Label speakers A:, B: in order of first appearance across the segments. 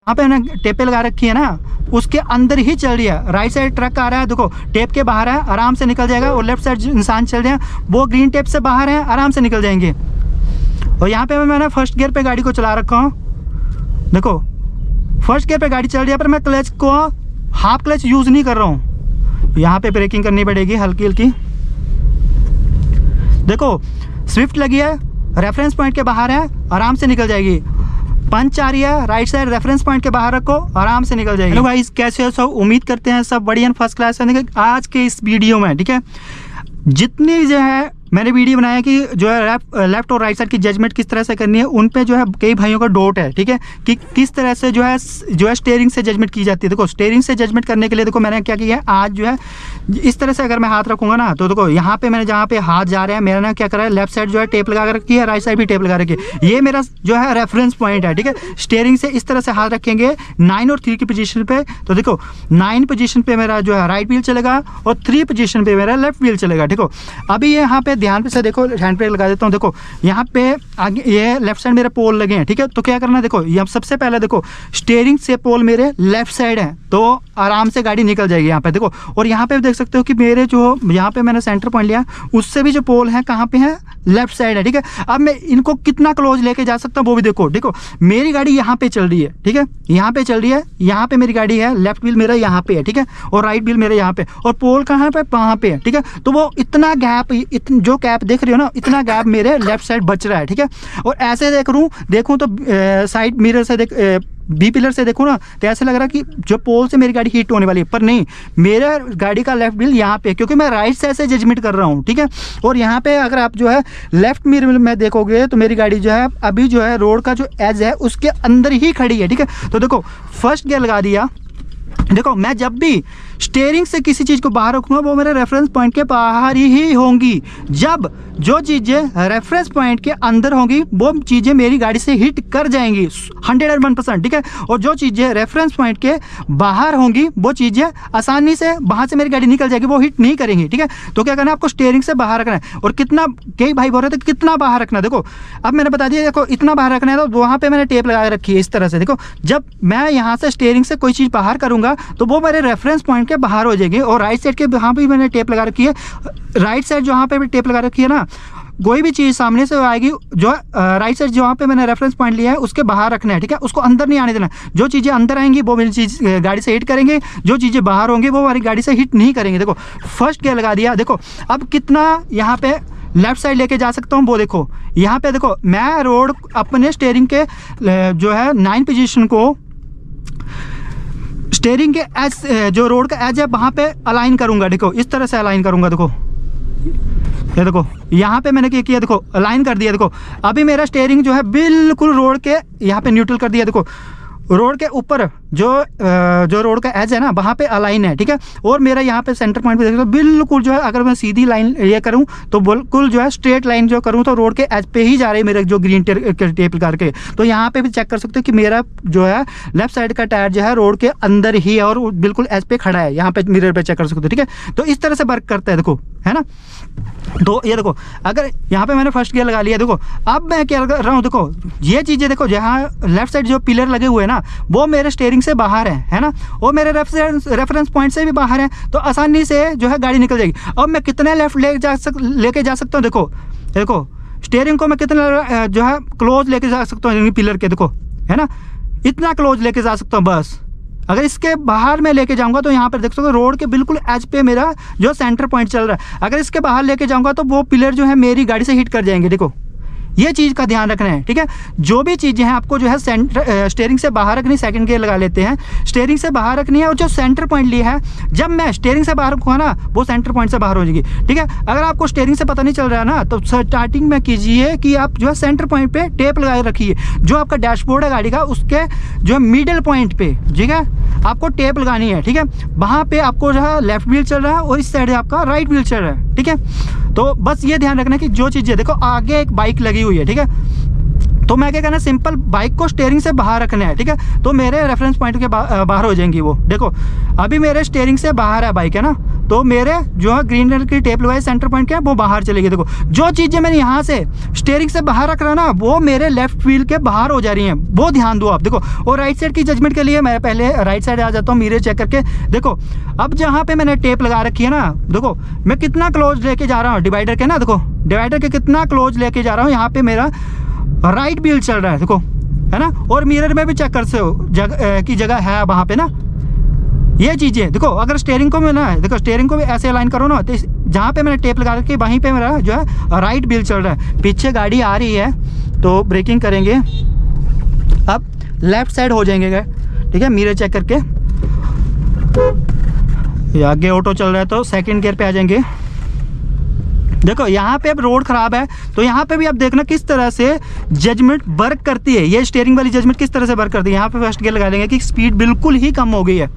A: यहाँ पे ना टेप लगा रखी है ना, उसके अंदर ही चल रही है। राइट साइड ट्रक आ रहा है, देखो टेप के बाहर है, आराम से निकल जाएगा। और लेफ्ट साइड इंसान चल रहे हैं, वो ग्रीन टेप से बाहर है, आराम से निकल जाएंगे। और यहाँ पे मैंने फर्स्ट गियर पे गाड़ी को चला रखा हूँ, देखो फर्स्ट गियर पे गाड़ी चल रही है, पर मैं क्लच को हाफ क्लच यूज़ नहीं कर रहा हूँ। यहाँ पे ब्रेकिंग करनी पड़ेगी हल्की हल्की। देखो स्विफ्ट लगी है, रेफरेंस पॉइंट के बाहर है, आराम से निकल जाएगी। पंच आ रही है, राइट साइड रेफरेंस पॉइंट के बाहर रखो, आराम से निकल जाएगी। हेलो गाइस, कैसे हो सब? उम्मीद करते हैं सब बढ़िया फर्स्ट क्लास है। आज के इस वीडियो में ठीक है, जितनी जो है मैंने वीडियो बनाया कि जो है लेफ्ट और राइट साइड की जजमेंट किस तरह से करनी है, उन पे जो है कई भाइयों का डाउट है, ठीक है, कि किस तरह से जो है स्टीयरिंग से जजमेंट की जाती है। देखो स्टीयरिंग से जजमेंट करने के लिए देखो मैंने क्या किया है, आज जो है इस तरह से अगर मैं हाथ रखूंगा ना, तो देखो यहाँ पे मैंने जहाँ पे हाथ जा रहे हैं, मेरा ना क्या करा है, लेफ्ट साइड जो है टेप लगा रखी है, राइट साइड भी टेप लगा रखी है। ये मेरा जो है रेफरेंस पॉइंट है, ठीक है। स्टीयरिंग से इस तरह से हाथ रखेंगे 9 और 3 की पोजीशन पे, तो देखो 9 पोजीशन पे मेरा जो है राइट व्हील चलेगा और 3 पोजीशन पे मेरा लेफ्ट व्हील चलेगा, ठीक हो। अभी यहाँ पे ध्यान से देखो, हैंड ब्रेक लगा देता हूँ। देखो यहाँ पे आगे ये लेफ्ट साइड मेरे पोल लगे हैं, ठीक है। तो क्या करना है, देखो ये सबसे पहले देखो स्टीयरिंग से पोल मेरे लेफ्ट साइड है, तो आराम से गाड़ी निकल जाएगी यहाँ पे देखो। और यहाँ पे देख सकते हो कि मेरे जो यहाँ पे मैंने सेंटर पॉइंट लिया, उससे भी जो पोल है कहाँ पे है, लेफ्ट साइड है, ठीक है। अब मैं इनको कितना क्लोज लेके जा सकता हूँ वो भी देखो। देखो मेरी गाड़ी यहाँ पे चल रही है, ठीक है, यहाँ पे चल रही है, यहाँ पे मेरी गाड़ी है, लेफ्ट व्हील मेरा यहाँ पे है, ठीक है, और राइट व्हील मेरे यहाँ पे, और पोल कहाँ पे, वहाँ पे है, ठीक है। तो वो इतना गैप, जो गैप देख रहे हो ना, इतना गैप मेरे लेफ्ट साइड बच रहा है, ठीक है। और ऐसे देखूँ तो साइड मिरर से बी पिलर से देखो ना, तो ऐसे लग रहा है कि जो पोल से मेरी गाड़ी हिट होने वाली है, पर नहीं, मेरा गाड़ी का लेफ्ट व्हील यहाँ पे, क्योंकि मैं राइट साइड से जजमेंट कर रहा हूँ, ठीक है। और यहाँ पे अगर आप जो है लेफ्ट मिरर में देखोगे तो मेरी गाड़ी जो है अभी जो है रोड का जो एज है उसके अंदर ही खड़ी है, ठीक है। तो देखो फर्स्ट गियर लगा दिया। देखो मैं जब भी स्टीयरिंग से किसी चीज़ को बाहर रखूँगा वो मेरे रेफरेंस पॉइंट के बाहर ही होंगी। जब जो चीज़ें रेफरेंस पॉइंट के अंदर होंगी वो चीज़ें मेरी गाड़ी से हिट कर जाएंगी 101%, ठीक है। और जो चीज़ें रेफरेंस पॉइंट के बाहर होंगी वो चीज़ें आसानी से वहाँ से मेरी गाड़ी निकल जाएगी, वो हिट नहीं करेंगी, ठीक है। तो क्या करना है, आपको स्टीयरिंग से बाहर रखना है। और कितना, कई भाई बोल रहे थे कितना बाहर रखना, देखो अब मैंने बता दिया, देखो इतना बाहर रखना है। तो वहाँ पर मैंने टेप लगा रखी है इस तरह से। देखो जब मैं यहाँ से स्टीयरिंग से कोई चीज़ बाहर करूँगा तो वो मेरे रेफरेंस पॉइंट के बाहर हो जाएगी। और राइट साइड के यहाँ पे भी मैंने टेप लगा रखी है, राइट साइड जहाँ पे भी टेप लगा रखी है ना, कोई भी चीज़ सामने से आएगी जो राइट साइड जहाँ पे मैंने रेफरेंस पॉइंट लिया है उसके बाहर रखना है, ठीक है। उसको अंदर नहीं आने देना। जो चीज़ें अंदर आएंगी वो मेरी चीज़ गाड़ी से हिट करेंगे, जो चीज़ें बाहर होंगी वो हमारी गाड़ी से हिट नहीं करेंगे। देखो फर्स्ट गियर लगा दिया। देखो अब कितना यहाँ पे लेफ्ट साइड लेके जा सकता हूँ वो देखो। यहाँ पे देखो मैं रोड अपने स्टीयरिंग के जो है 9 पोजीशन को स्टीयरिंग के एज, जो रोड का एज है वहाँ पे अलाइन करूँगा। देखो इस तरह से अलाइन करूँगा। देखो ये देखो यहाँ पे मैंने क्या किया, देखो अलाइन कर दिया। देखो अभी मेरा स्टीयरिंग जो है बिल्कुल रोड के यहाँ पे न्यूट्रल कर दिया। देखो रोड के ऊपर जो रोड का एज है ना वहाँ पे अलाइन है, ठीक है। और मेरा यहाँ पे सेंटर पॉइंट पे देखो बिल्कुल जो है, अगर मैं सीधी लाइन ये करूँ तो बिल्कुल जो है स्ट्रेट लाइन जो करूँ तो रोड के एज पे ही जा रही है मेरे जो ग्रीन टेप करके। तो यहाँ पे भी चेक कर सकते हो कि मेरा जो है लेफ्ट साइड का टायर जो है रोड के अंदर ही है और बिल्कुल एज पे खड़ा है। यहाँ पे मिरर पे चेक कर सकते हो, ठीक है। तो इस तरह से वर्क करता है, देखो है ना। तो ये देखो अगर यहाँ पे मैंने फर्स्ट गियर लगा लिया। देखो अब मैं क्या कर रहा हूँ, देखो ये चीज़ें देखो, जहाँ लेफ्ट साइड जो पिलर लगे हुए हैं ना वो मेरे स्टीयरिंग से बाहर है ना, और मेरे रेफरेंस पॉइंट से भी बाहर है, तो आसानी से जो है गाड़ी निकल जाएगी। अब मैं कितने लेफ्ट लेके जा सकता हूँ, देखो स्टीयरिंग को मैं कितना जो है क्लोज लेके जा सकता हूँ पिलर के, देखो है ना, इतना क्लोज लेके जा सकता हूँ बस। अगर इसके बाहर मैं लेके जाऊंगा तो यहाँ पर देख सकते हो रोड के बिल्कुल एज पे मेरा जो सेंटर पॉइंट चल रहा है। अगर इसके बाहर लेके जाऊंगा तो वो पिलर जो है मेरी गाड़ी से हिट कर जाएंगे। देखो ये चीज़ का ध्यान रखना है, ठीक है। जो भी चीज़ें हैं आपको जो है स्टीयरिंग से बाहर रखनी, सेकंड गियर लगा लेते हैं, स्टीयरिंग से बाहर रखनी है। और जो सेंटर पॉइंट लिया है, जब मैं स्टीयरिंग से बाहर रखूँगा ना वो सेंटर पॉइंट से बाहर हो जाएगी, ठीक है। अगर आपको स्टीयरिंग से पता नहीं चल रहा है ना तो स्टार्टिंग में कीजिए कि आप जो है सेंटर पॉइंट पे टेप लगाए रखिए। जो आपका डैशबोर्ड है गाड़ी का उसके जो मिडल पॉइंट पे, ठीक है, आपको टेप लगानी है, ठीक है। वहाँ पे आपको जो है लेफ्ट व्हील चल रहा है और इस साइड आपका राइट व्हील चल रहा है, ठीक है। तो बस ये ध्यान रखना कि जो चीज़ें देखो आगे एक बाइक लगी हुई है, ठीक है, तो मैं क्या करना, सिंपल बाइक को स्टीयरिंग से बाहर रखना है, ठीक है। तो मेरे रेफरेंस पॉइंट के बाहर हो जाएंगी वो। देखो अभी मेरे स्टीयरिंग से बाहर है बाइक, है ना, तो मेरे जो है ग्रीन कलर की टेप लगाई सेंटर पॉइंट के वो बाहर चली गई। देखो जो चीज़ें मैंने यहाँ से स्टीयरिंग से बाहर रख रहा ना वो मेरे लेफ्ट व्हील के बाहर हो जा रही हैं, वो ध्यान दो आप। देखो और राइट साइड की जजमेंट के लिए मैं पहले राइट साइड आ जाता हूँ मिरर चेक करके। देखो अब जहाँ पे मैंने टेप लगा रखी है ना, देखो मैं कितना क्लोज लेके जा रहा हूँ डिवाइडर के ना, देखो डिवाइडर के कितना क्लोज लेके जा रहा हूँ। यहाँ पे मेरा राइट व्हील चल रहा है, देखो है ना। और मिरर में भी चेक कर सकते हो की जगह है वहाँ पे ना, ये चीज़ें देखो। अगर स्टीयरिंग को मैं ना, देखो स्टीयरिंग को भी ऐसे अलाइन करो ना, तो जहाँ पे मैंने टेप लगा रखी है वहीं पे मेरा जो है राइट व्हील चल रहा है। पीछे गाड़ी आ रही है तो ब्रेकिंग करेंगे, अब लेफ्ट साइड हो जाएंगे, ठीक है। मिरर चेक करके ये आगे ऑटो चल रहा है तो सेकंड गियर पे आ जाएंगे। देखो यहाँ पे अब रोड खराब है तो यहाँ पे भी आप देखना किस तरह से जजमेंट वर्क करती है, ये स्टीयरिंग वाली जजमेंट किस तरह से वर्क करती है। यहाँ पे फर्स्ट गियर लगा लेंगे कि स्पीड बिल्कुल ही कम हो गई है।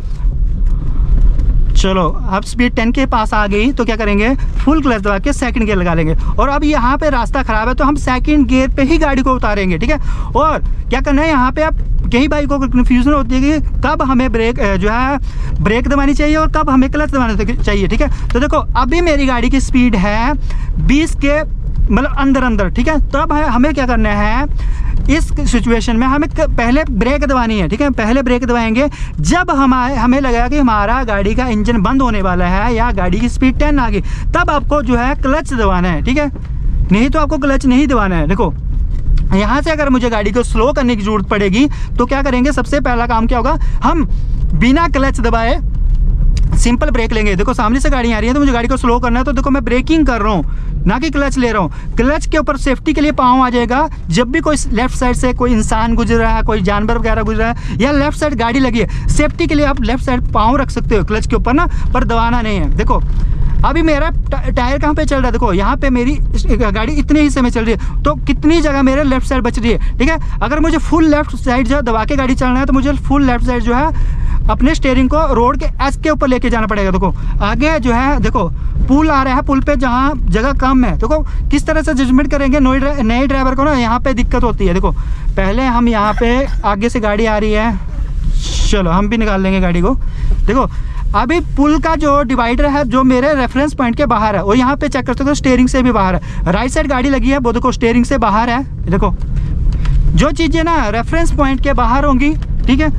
A: चलो अब स्पीड 10 के पास आ गई तो क्या करेंगे, फुल क्लच दबा के सेकंड गियर लगा लेंगे। और अब यहाँ पे रास्ता खराब है तो हम सेकंड गियर पे ही गाड़ी को उतारेंगे, ठीक है। और क्या करना है, यहाँ पे आप कई बाइकों को कन्फ्यूजन होती है कि कब हमें ब्रेक जो है ब्रेक दबानी चाहिए और कब हमें क्लच दबाना चाहिए, ठीक है। तो देखो अभी मेरी गाड़ी की स्पीड है 20 के मतलब अंदर, ठीक है। तो अब हमें क्या करना है, इस सिचुएशन में हमें पहले ब्रेक दबानी है, ठीक है। पहले ब्रेक दबाएंगे जब हमें लगा कि हमारा गाड़ी का इंजन बंद होने वाला है या गाड़ी की स्पीड 10 आ गई, तब आपको जो है क्लच दबाना है, ठीक है। नहीं तो आपको क्लच नहीं दबाना है। देखो यहाँ से अगर मुझे गाड़ी को स्लो करने की जरूरत पड़ेगी तो क्या करेंगे, सबसे पहला काम क्या होगा, हम बिना क्लच दबाए सिंपल ब्रेक लेंगे। देखो सामने से गाड़ी आ रही है तो मुझे गाड़ी को स्लो करना है तो देखो मैं ब्रेकिंग कर रहा हूँ ना कि क्लच ले रहा हूँ। क्लच के ऊपर सेफ्टी के लिए पाँव आ जाएगा, जब भी कोई लेफ्ट साइड से कोई इंसान गुजर रहा है, कोई जानवर वगैरह गुजर रहा है या लेफ्ट साइड गाड़ी लगी है, सेफ्टी के लिए आप लेफ्ट साइड पाँव रख सकते हो क्लच के ऊपर ना, पर दबाना नहीं है। देखो अभी मेरा टायर कहाँ पे चल रहा है, देखो यहाँ पे मेरी गाड़ी इतने हिस्से में चल रही है तो कितनी जगह मेरे लेफ्ट साइड बच रही है, ठीक है। अगर मुझे फुल लेफ्ट साइड जो है दबा के गाड़ी चलना है तो मुझे फुल लेफ्ट साइड जो है अपने स्टीयरिंग को रोड के एज के ऊपर लेके जाना पड़ेगा। देखो आगे जो है, देखो पुल आ रहा है, पुल पे जहाँ जगह कम है, देखो किस तरह से जजमेंट करेंगे। नए ड्राइवर को ना यहाँ पे दिक्कत होती है। देखो पहले हम यहाँ पे आगे से गाड़ी आ रही है, चलो हम भी निकाल लेंगे गाड़ी को। देखो अभी पुल का जो डिवाइडर है जो मेरे रेफरेंस पॉइंट के बाहर है, वो यहाँ पे चेक कर सकते हो स्टीयरिंग से भी बाहर है। राइट साइड गाड़ी लगी है वो देखो स्टीयरिंग से बाहर है। देखो जो चीज़ें ना रेफरेंस पॉइंट के बाहर होंगी, ठीक है।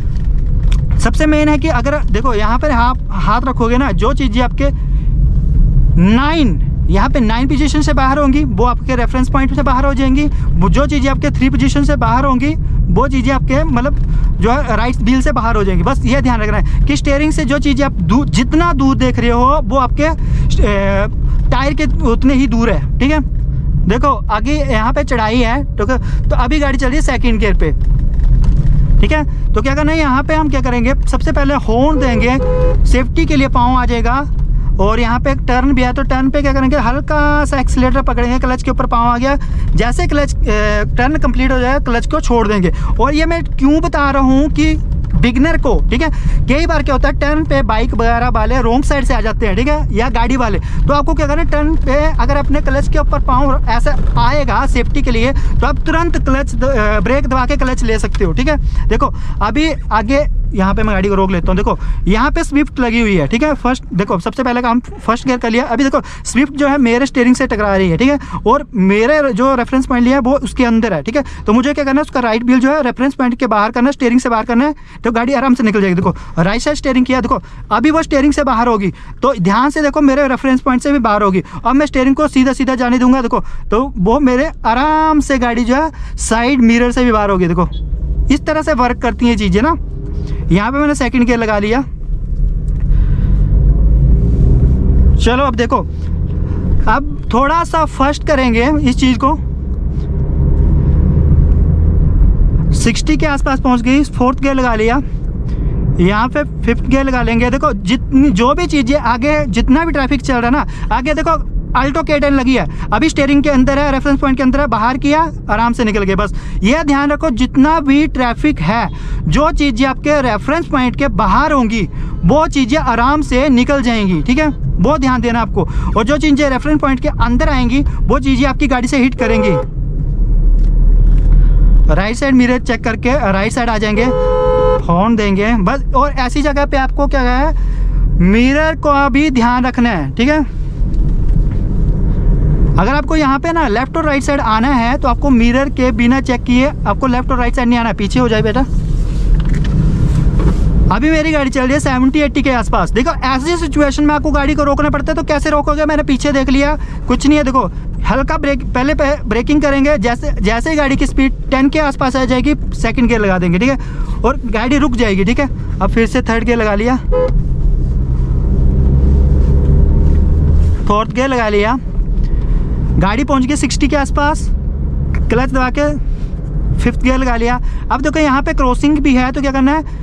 A: सबसे मेन है कि अगर देखो यहाँ पर हाथ रखोगे ना, जो चीज़ें आपके 9 यहाँ पे 9 पोजीशन से बाहर होंगी वो आपके रेफरेंस पॉइंट से बाहर हो जाएंगी। जो चीज़ें आपके 3 पोजीशन से बाहर होंगी वो चीज़ें आपके मतलब जो है राइट व्हील से बाहर हो जाएंगी। बस ये ध्यान रखना है कि स्टीयरिंग से जो चीज़ें आप जितना दूर देख रहे हो वो आपके टायर के उतने ही दूर है, ठीक है। देखो आगे यहाँ पे चढ़ाई है तो अभी गाड़ी चल रही है सेकेंड गियर पे, ठीक है। तो क्या करना है, यहाँ पे हम क्या करेंगे, सबसे पहले हॉर्न देंगे, सेफ्टी के लिए पाँव आ जाएगा। और यहाँ पे एक टर्न भी है तो टर्न पे क्या करेंगे, हल्का सा एक्सीलेटर पकड़ेंगे, क्लच के ऊपर पाँव आ गया, जैसे क्लच टर्न कंप्लीट हो जाए क्लच को छोड़ देंगे। और ये मैं क्यों बता रहा हूँ कि बिगनर को, ठीक है, कई बार क्या होता है टर्न पे बाइक वगैरह वाले रोंग साइड से आ जाते हैं, ठीक है, या गाड़ी वाले, तो आपको क्या करना है, टर्न पे अगर अपने क्लच के ऊपर पाँव ऐसा आएगा सेफ्टी के लिए तो आप तुरंत क्लच ब्रेक दबा के क्लच ले सकते हो, ठीक है। देखो अभी आगे यहाँ पे मैं गाड़ी को रोक लेता हूँ। देखो यहाँ पे स्विफ्ट लगी हुई है, ठीक है। फर्स्ट देखो सबसे पहले काम फर्स्ट गियर कर लिया। अभी देखो स्विफ्ट जो है मेरे स्टीयरिंग से टकरा रही है, ठीक है, और मेरे जो रेफरेंस पॉइंट लिया है वो उसके अंदर है, ठीक है। तो मुझे क्या करना है, उसका राइट व्हील जो है रेफरेंस पॉइंट के बाहर करना है, स्टीयरिंग से बाहर करना है, तो गाड़ी आराम से निकल जाएगी। देखो राइट साइड स्टीयरिंग किया, देखो अभी वो स्टीयरिंग से बाहर होगी तो ध्यान से देखो मेरे रेफरेंस पॉइंट से भी बाहर होगी। अब मैं स्टीयरिंग को सीधा सीधा जाने दूंगा, देखो तो वो मेरे आराम से गाड़ी जो है साइड मिरर से भी बाहर होगी। देखो इस तरह से वर्क करती हैं चीज़ें ना। यहाँ पे मैंने सेकंड गियर लगा लिया। चलो अब देखो, अब थोड़ा सा फर्स्ट करेंगे इस चीज़ को, 60 के आसपास पहुँच गई, फोर्थ गियर लगा लिया, यहाँ पे फिफ्थ गियर लगा लेंगे। देखो जितनी जो भी चीज़ें आगे जितना भी ट्रैफिक चल रहा है ना, आगे देखो अल्टो K10 लगी है, अभी स्टीयरिंग के अंदर है, रेफरेंस पॉइंट के अंदर है, बाहर किया आराम से निकल गए। बस ये ध्यान रखो जितना भी ट्रैफिक है, जो चीज़ें आपके रेफरेंस पॉइंट के बाहर होंगी वो चीज़ें आराम से निकल जाएंगी, ठीक है, वो ध्यान देना आपको। और जो चीज़ें रेफरेंस पॉइंट के अंदर आएंगी वो चीज़ें आपकी गाड़ी से हिट करेंगी। राइट साइड मिरर चेक करके राइट साइड आ जाएंगे, हॉर्न देंगे बस। और ऐसी जगह पे आपको क्या है, मिरर को अभी ध्यान रखना है, ठीक है। अगर आपको यहाँ पे ना लेफ्ट और राइट साइड आना है तो आपको मिरर के बिना चेक किए आपको लेफ्ट और राइट साइड नहीं आना है। पीछे हो जाए बेटा। अभी मेरी गाड़ी चल रही है 70-80 के आसपास। देखो ऐसी सिचुएशन में आपको गाड़ी को रोकना पड़ता है, तो कैसे रोकोगे? मैंने पीछे देख लिया, कुछ नहीं है। देखो हल्का ब्रेक, पहले ब्रेकिंग करेंगे, जैसे ही गाड़ी की स्पीड 10 के आसपास आ जाएगी सेकंड गियर लगा देंगे, ठीक है, और गाड़ी रुक जाएगी, ठीक है। अब फिर से थर्ड गियर लगा लिया, फोर्थ गियर लगा लिया, गाड़ी पहुंच गई 60 के आसपास, क्लच दबा के फिफ्थ गियर लगा लिया। अब देखो यहाँ पे क्रॉसिंग भी है, तो क्या करना है?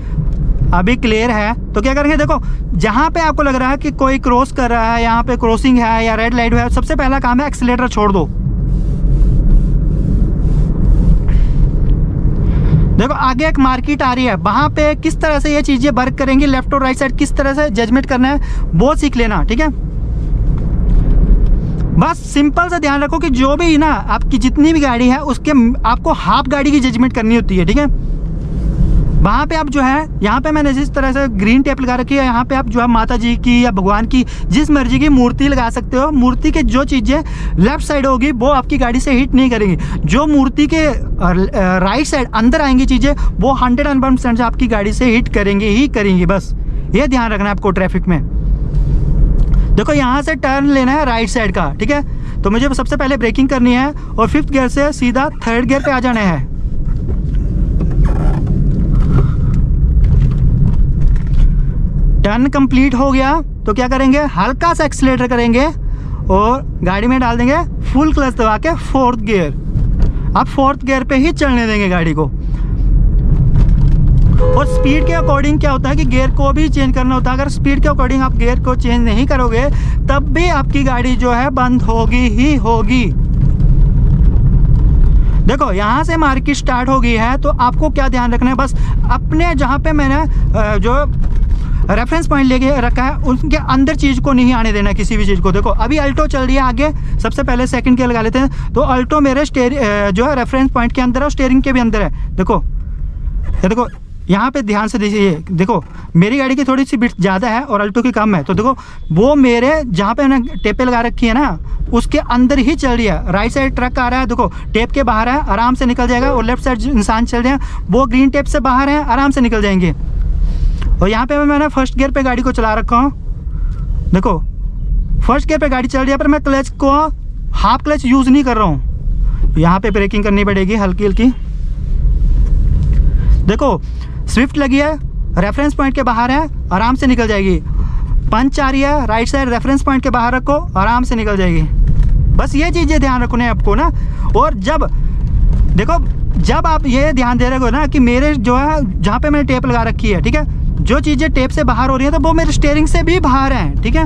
A: अभी क्लियर है तो क्या करेंगे? देखो जहाँ पे आपको लग रहा है कि कोई क्रॉस कर रहा है, यहाँ पे क्रॉसिंग है या रेड लाइट है, सबसे पहला काम है एक्सीलेटर छोड़ दो। देखो आगे एक मार्केट आ रही है, वहाँ पे किस तरह से ये चीज़ें वर्क करेंगी, लेफ्ट और राइट साइड किस तरह से जजमेंट करना है वो सीख लेना, ठीक है। बस सिंपल सा ध्यान रखो कि जो भी ना आपकी जितनी भी गाड़ी है उसके आपको हाफ गाड़ी की जजमेंट करनी होती है, ठीक है। वहाँ पे आप जो है, यहाँ पे मैंने जिस तरह से ग्रीन टेप लगा रखी है, यहाँ पे आप जो है माता जी की या भगवान की जिस मर्जी की मूर्ति लगा सकते हो। मूर्ति के जो चीज़ें लेफ्ट साइड होगी वो आपकी गाड़ी से हिट नहीं करेंगी, जो मूर्ति के राइट साइड अंदर आएंगी चीज़ें वो 101% आपकी गाड़ी से हिट करेंगी ही करेंगी। बस ये ध्यान रखना है आपको ट्रैफिक में। देखो यहाँ से टर्न लेना है राइट साइड का, ठीक है, तो मुझे सबसे पहले ब्रेकिंग करनी है और फिफ्थ गियर से सीधा थर्ड गियर पे आ जाना है। टर्न कंप्लीट हो गया तो क्या करेंगे? हल्का सा एक्सीलेटर करेंगे और गाड़ी में डाल देंगे फुल क्लच दबा के फोर्थ गियर। अब फोर्थ गियर पे ही चलने देंगे गाड़ी को। और स्पीड के अकॉर्डिंग क्या होता है कि गियर को भी चेंज करना होता है। अगर स्पीड के अकॉर्डिंग आप गियर को चेंज नहीं करोगे तब भी आपकी गाड़ी जो है बंद होगी ही होगी। देखो यहाँ से मार्केट स्टार्ट हो गई है, तो आपको क्या ध्यान रखना है? बस अपने जहाँ पे मैंने जो रेफरेंस पॉइंट लेके रखा है उनके अंदर चीज़ को नहीं आने देना, किसी भी चीज़ को। देखो अभी अल्टो चल रही है आगे, सबसे पहले सेकंड गियर लगा लेते हैं। तो अल्टो मेरे जो है रेफरेंस पॉइंट के अंदर है और स्टीयरिंग के भी अंदर है। देखो ये देखो यहाँ पे ध्यान से देखिए, देखो मेरी गाड़ी की थोड़ी सी बिट ज़्यादा है और अल्टो की कम है, तो देखो वो मेरे जहाँ पे मैंने टेपें लगा रखी है ना उसके अंदर ही चल रही है। राइट साइड ट्रक आ रहा है, देखो टेप के बाहर है, आराम से निकल जाएगा, और लेफ्ट साइड इंसान चल रहे हैं वो ग्रीन टेप से बाहर हैं, आराम से निकल जाएंगे। और यहाँ पे मैंने फर्स्ट गियर पे गाड़ी को चला रखा हूँ। देखो फर्स्ट गियर पे गाड़ी चल रही है पर मैं क्लच को हाफ क्लच यूज़ नहीं कर रहा हूँ। यहाँ पे ब्रेकिंग करनी पड़ेगी हल्की हल्की। देखो स्विफ्ट लगी है, रेफरेंस पॉइंट के बाहर है, आराम से निकल जाएगी। पंच आ रही है, राइट साइड रेफरेंस पॉइंट के बाहर रखो, आराम से निकल जाएगी। बस ये चीज़ें ध्यान रखना है आपको ना। और जब देखो जब आप ये ध्यान दे रहे हो ना कि मेरे जो है जहाँ पे मैंने टेप लगा रखी है, ठीक है, जो चीज़ें टेप से बाहर हो रही है तो वो मेरे स्टीयरिंग से भी बाहर हैं, ठीक है,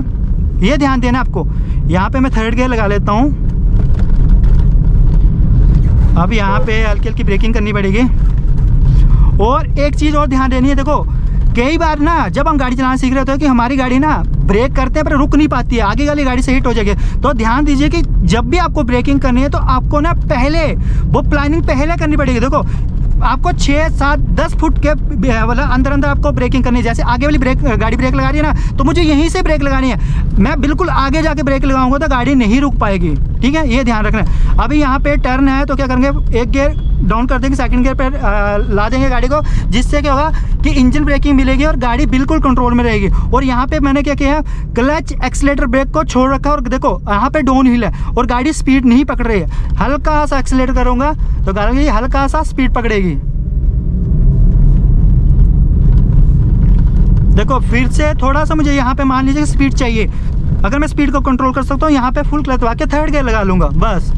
A: ये ध्यान देना आपको। यहाँ पे मैं थर्ड गियर लगा लेता हूँ। अब यहाँ पे हल्की हल्की ब्रेकिंग करनी पड़ेगी। और एक चीज़ और ध्यान देनी है, देखो कई बार ना जब हम गाड़ी चलाना सीख रहे होते हैं कि हमारी गाड़ी ना ब्रेक करते हैं पर रुक नहीं पाती है, आगे वाली गाड़ी से हिट हो जाएगी। तो ध्यान दीजिए कि जब भी आपको ब्रेकिंग करनी है तो आपको ना पहले वो प्लानिंग पहले करनी पड़ेगी। देखो आपको 6, 7, 10 फुट के मतलब अंदर आपको ब्रेकिंग करनी है। जैसे आगे वाली गाड़ी ब्रेक लगा रही है ना, तो मुझे यहीं से ब्रेक लगानी है। मैं बिल्कुल आगे जाके ब्रेक लगाऊंगा तो गाड़ी नहीं रुक पाएगी, ठीक है, ये ध्यान रखना है। अभी यहाँ पे टर्न है तो क्या करेंगे? एक गियर डाउन कर देंगे, सेकंड गियर पे ला देंगे गाड़ी को, जिससे क्या होगा कि इंजन ब्रेकिंग मिलेगी और गाड़ी बिल्कुल कंट्रोल में रहेगी। और यहाँ पे मैंने क्या किया, क्लच एक्सीलेटर ब्रेक को छोड़ रखा और देखो यहाँ पे डाउन हिल है और गाड़ी स्पीड नहीं पकड़ रही है। हल्का सा एक्सीलेटर करूँगा तो गाड़ी हल्का सा स्पीड पकड़ेगी। देखो फिर से थोड़ा सा मुझे यहाँ पे मान लीजिए स्पीड चाहिए, अगर मैं स्पीड को कंट्रोल कर सकता हूँ यहाँ पे फुल क्लच दबा के थर्ड गियर लगा लूँगा बस।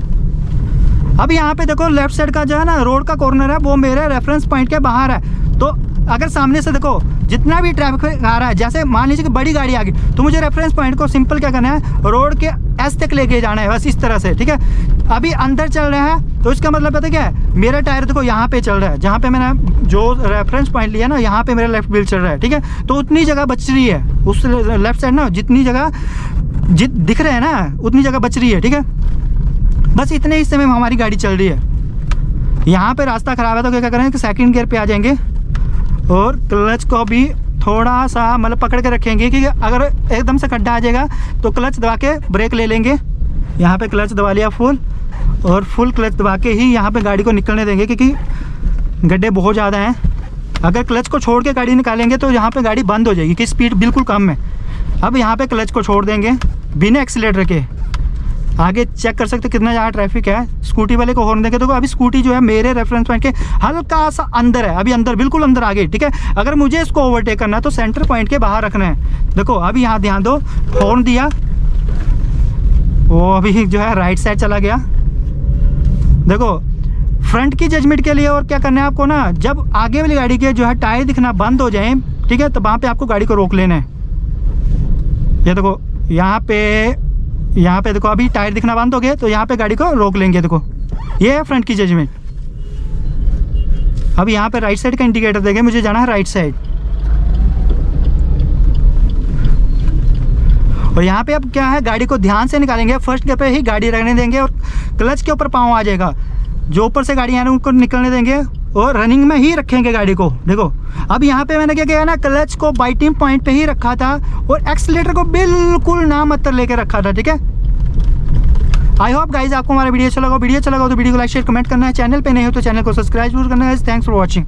A: अब यहाँ पे देखो लेफ्ट साइड का जो है ना रोड का कॉर्नर है वो मेरे रेफरेंस पॉइंट के बाहर है। तो अगर सामने से देखो जितना भी ट्रैफिक आ रहा है, जैसे मान लीजिए कि बड़ी गाड़ी आ गई तो मुझे रेफरेंस पॉइंट को सिंपल क्या करना है, रोड के एस तक लेके जाना है, बस इस तरह से, ठीक है। अभी अंदर चल रहे हैं तो इसका मतलब पता क्या है, मेरा टायर देखो यहाँ पे चल रहा है, जहाँ पे मैंने जो रेफरेंस पॉइंट लिया ना यहाँ पे मेरा लेफ्ट व्हील चल रहा है, ठीक है। तो उतनी जगह बच रही है उस लेफ्ट साइड ना, जितनी जगह दिख रहे हैं ना उतनी जगह बच रही है, ठीक है। बस इतने हिस्से में हमारी गाड़ी चल रही है। यहाँ पे रास्ता ख़राब है तो क्या करें कि सेकंड गियर पे आ जाएंगे और क्लच को भी थोड़ा सा मतलब पकड़ के रखेंगे, क्योंकि अगर एकदम से खड्डा आ जाएगा तो क्लच दबा के ब्रेक ले लेंगे। यहाँ पे क्लच दबा लिया फुल, और फुल क्लच दबा के ही यहाँ पे गाड़ी को निकलने देंगे, क्योंकि गड्ढे बहुत ज़्यादा हैं। अगर क्लच को छोड़ के गाड़ी निकालेंगे तो यहाँ पे गाड़ी बंद हो जाएगी, कि स्पीड बिल्कुल कम है। अब यहाँ पे क्लच को छोड़ देंगे बिना एक्सीलेटर के। आगे चेक कर सकते कितना ज़्यादा ट्रैफिक है। स्कूटी वाले को हॉर्न देंगे तो अभी स्कूटी जो है मेरे रेफरेंस पॉइंट के हल्का सा अंदर है, अभी अंदर बिल्कुल अंदर आ गई, ठीक है। अगर मुझे इसको ओवरटेक करना है तो सेंटर पॉइंट के बाहर रखना है। देखो अभी यहाँ ध्यान दो, हॉर्न दिया, वो अभी जो है राइट साइड चला गया। देखो फ्रंट की जजमेंट के लिए और क्या करना है आपको ना, जब आगे वाली गाड़ी के जो है टायर दिखना बंद हो जाए, ठीक है, तो वहाँ पे आपको गाड़ी को रोक लेना है। ये देखो यहाँ पे देखो अभी टायर दिखना बंद हो गए, तो यहाँ पे गाड़ी को रोक लेंगे। देखो ये है फ्रंट की जजमेंट। अब यहाँ पे राइट साइड का इंडिकेटर देंगे, मुझे जाना है राइट साइड। और यहाँ पे अब क्या है, गाड़ी को ध्यान से निकालेंगे, फर्स्ट गियर पे ही गाड़ी रखने देंगे और क्लच के ऊपर पाँव आ जाएगा। जो ऊपर से गाड़ी आ रही है उनको निकलने देंगे और रनिंग में ही रखेंगे गाड़ी को। देखो अब यहाँ पे मैंने क्या किया ना, क्लच को बाइटिंग पॉइंट पे ही रखा था और एक्सीलेटर को बिल्कुल नामत्तर लेके रखा था, ठीक है। आई होप गाइज आपको हमारा वीडियो अच्छा लगा। तो वीडियो को लाइक शेयर कमेंट करना है। चैनल पे नहीं हो तो चैनल को सब्सक्राइब जरूर करना है। Thanks for watching.